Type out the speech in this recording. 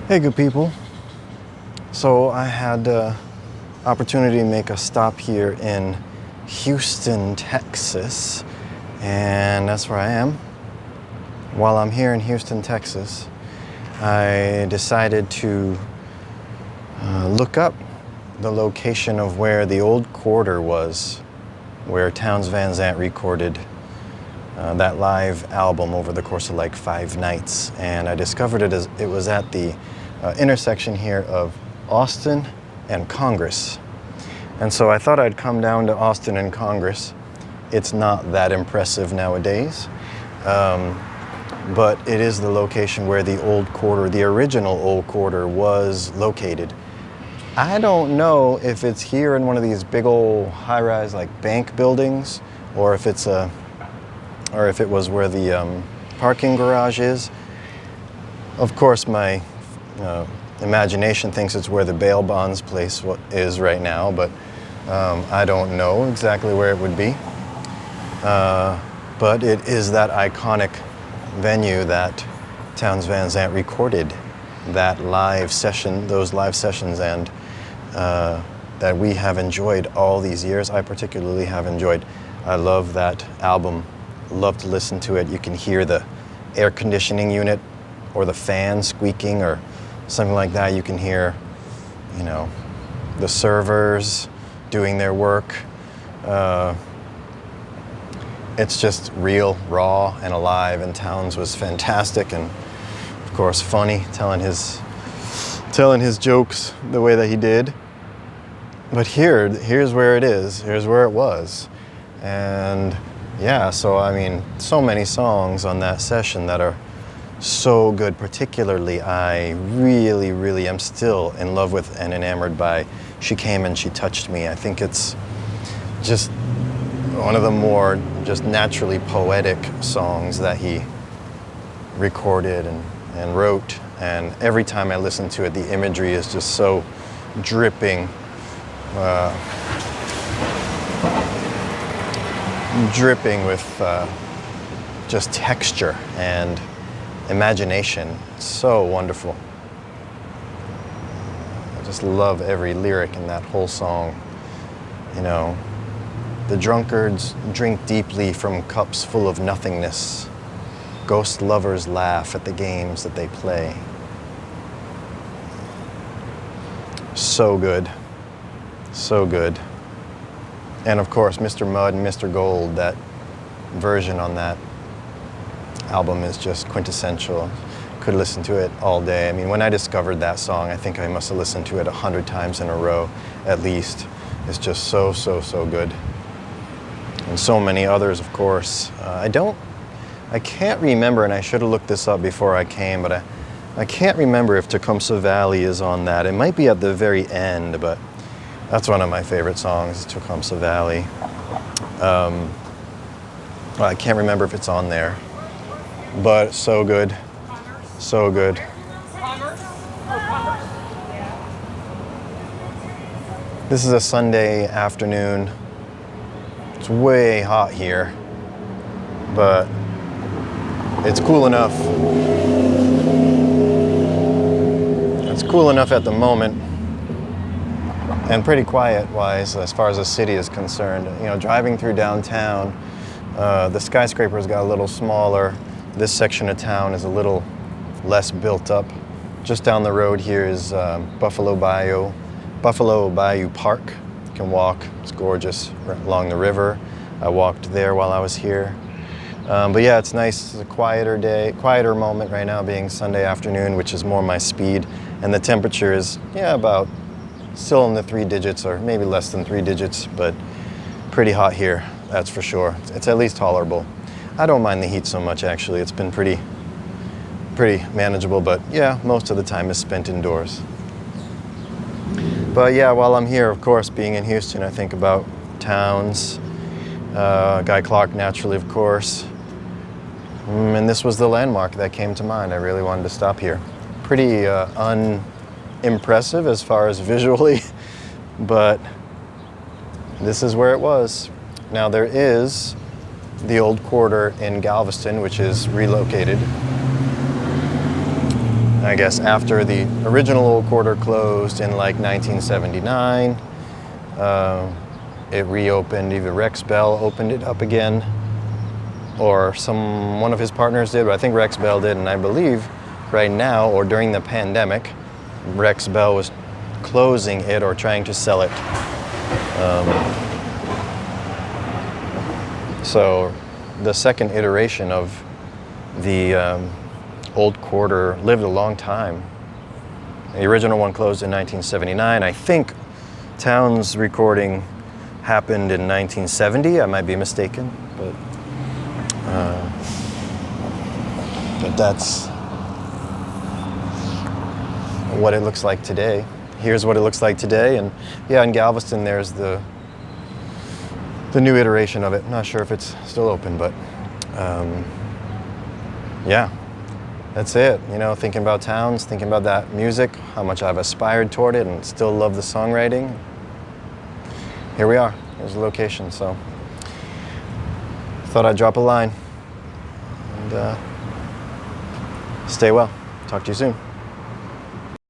Hey, good people. So I had the opportunity to make a stop here in Houston, Texas, and that's where I am. While I'm here in Houston, Texas, I decided to look up the location of where the old quarter was, where Townes Van Zandt recorded that live album over the course of like 5 nights. And I discovered it was at the intersection here of Austin and Congress. And so I thought I'd come down to Austin and Congress. It's not that impressive nowadays, but it is the location where the old quarter, the original old quarter, was located. I don't know if it's here in one of these big old high-rise like bank buildings, or if it was where the parking garage is. Of course, my imagination thinks it's where the bail bonds place is right now, but I don't know exactly where it would be. But it is that iconic venue that Townes Van Zandt recorded that live session, those live sessions, and that we have enjoyed all these years. I particularly have enjoyed. I love that album. Love to listen to it. You can hear the air conditioning unit or the fan squeaking or something like that. You can hear, the servers doing their work. It's just real, raw, and alive, and Townes was fantastic and, of course, funny, telling his jokes the way that he did. But here's where it is. Here's where it was. And yeah, so so many songs on that session that are so good. Particularly, I really, really am still in love with and enamored by She Came and She Touched Me. I think it's just one of the more just naturally poetic songs that he recorded and wrote. And every time I listen to it, the imagery is just so dripping with just texture and imagination. It's so wonderful. I just love every lyric in that whole song. The drunkards drink deeply from cups full of nothingness. Ghost lovers laugh at the games that they play. So good. So good. And of course, Mr. Mudd and Mr. Gold, that version on that album is just quintessential. Could listen to it all day. When I discovered that song, I think I must have listened to it 100 times in a row, at least. It's just so, so, so good. And so many others, of course. I can't remember, and I should have looked this up before I came, but I can't remember if Tecumseh Valley is on that. It might be at the very end, but that's one of my favorite songs, Tecumseh Valley. I can't remember if it's on there, but so good, so good. This is a Sunday afternoon. It's way hot here, but it's cool enough. It's cool enough at the moment, and pretty quiet-wise as far as the city is concerned. Driving through downtown, the skyscrapers got a little smaller. This section of town is a little less built up. Just down the road here is Buffalo Bayou Park. You can walk. It's gorgeous along the river. I walked there while I was here. But yeah, it's nice. It's a quieter moment right now, being Sunday afternoon, which is more my speed. And the temperature is, about still in the 3 digits, or maybe less than 3 digits, but pretty hot here, that's for sure. It's at least tolerable. I don't mind the heat so much, actually. It's been pretty manageable, but yeah, most of the time is spent indoors. But yeah, while I'm here, of course, being in Houston, I think about Townes, Guy Clark, naturally, of course. And this was the landmark that came to mind. I really wanted to stop here. Pretty unimpressive as far as visually, but this is where it was. Now there is the old quarter in Galveston, which is relocated. I guess after the original Old Quarter closed in like 1979, it reopened. Either Rex Bell opened it up again, or one of his partners did, but I think Rex Bell did, and I believe right now, or during the pandemic, Rex Bell was closing it or trying to sell it. So the second iteration of the Old Quarter lived a long time. The original one closed in 1979. I think Townes' recording happened in 1970. I might be mistaken, but that's what it looks like today. Here's what it looks like today, and yeah, in Galveston there's the new iteration of it. Not sure if it's still open, but yeah, that's it. You know, thinking about Townes, thinking about that music, how much I've aspired toward it and still love the songwriting. Here we are. Here's the location. So thought I'd drop a line, and stay well. Talk to you soon.